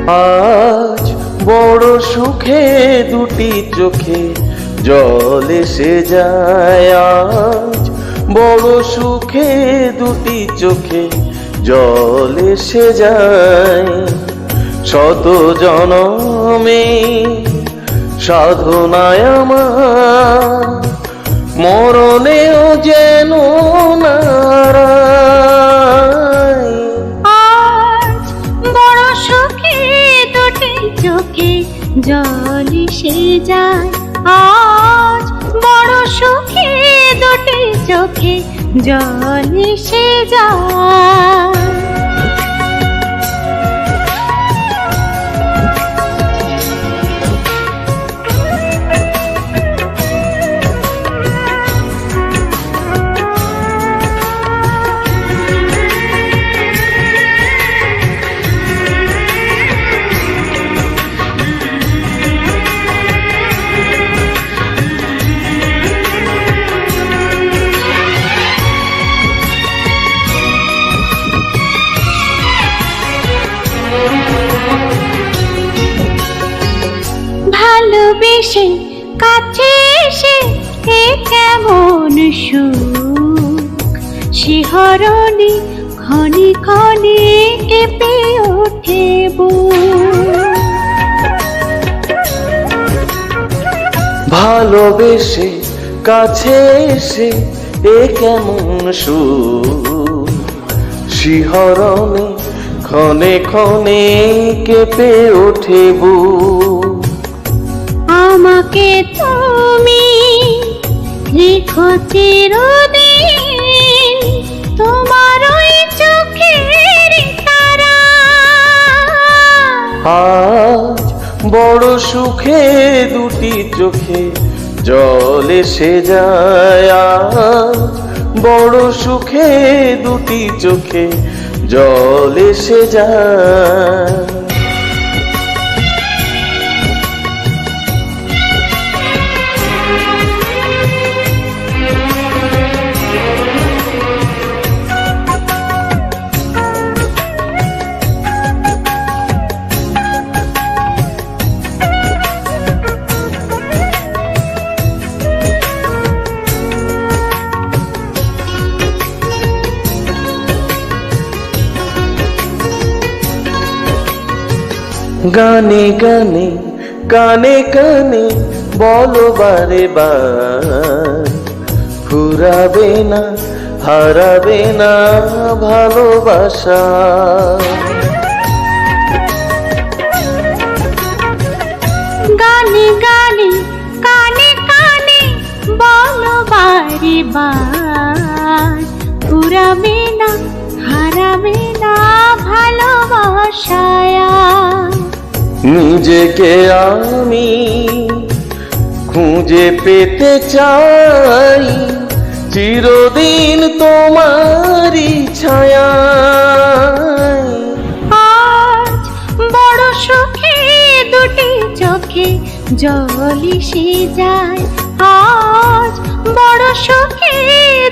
আজ বড় সুখে দুটি চোখে জল এসে যায়। আজ বড় সুখে দুটি চোখে জল এসে যায়। শত জনমে সাধনায় আমার মরণেও যেন নারায়। আজ বড় সুখে দুটি চোখে জল এসে যায়। আজ বড় সুখে দুটি চোখে জল এসে যায়। ভালোবেসে কাছে এসে এ কেমন সুখ, শিহরণে ক্ষণে ক্ষণে কেঁপে ওঠে বুক। ভালোবেসে কাছে এসে এ কেমন সুখ, শিহরণে ক্ষণে ক্ষণে কেঁপে ওঠে বুক। আমাকে তুমি লিখো চিরদিন তোমার ওই চোখের তারায়। আজ বড় সুখে দুটি চোখে জল এসে যায়। আজ বড় সুখে দুটি চোখে জল এসে যায়। গানে গানে কানে কানে বলো বারে বার, ফুরাবে না হারাবে না ভালোবাসা। গানে গানে কানে কানে বলো বারে বার, ফুরাবে না হারাবে না ভালোবাসায়। নিজেকে আমি খুঁজে পেতে চাই চিরদিন তোমারই ছায়ায়। আজ বড় সুখে দুটি চোখে জল এসে যায়। আজ বড় সুখে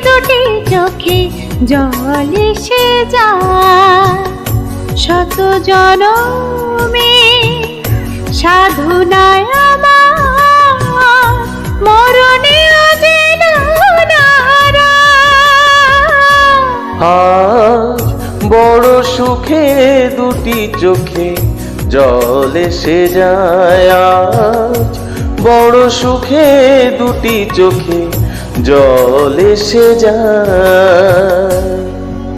দুটি চোখে জল এসে যায়। শত জনমে সাধনায় আমার মরণেও যেন নারায়। আজ বড় সুখে দুটি চোখে জল এসে যায়। আজ বড় সুখে দুটি চোখে জল এসে যায়।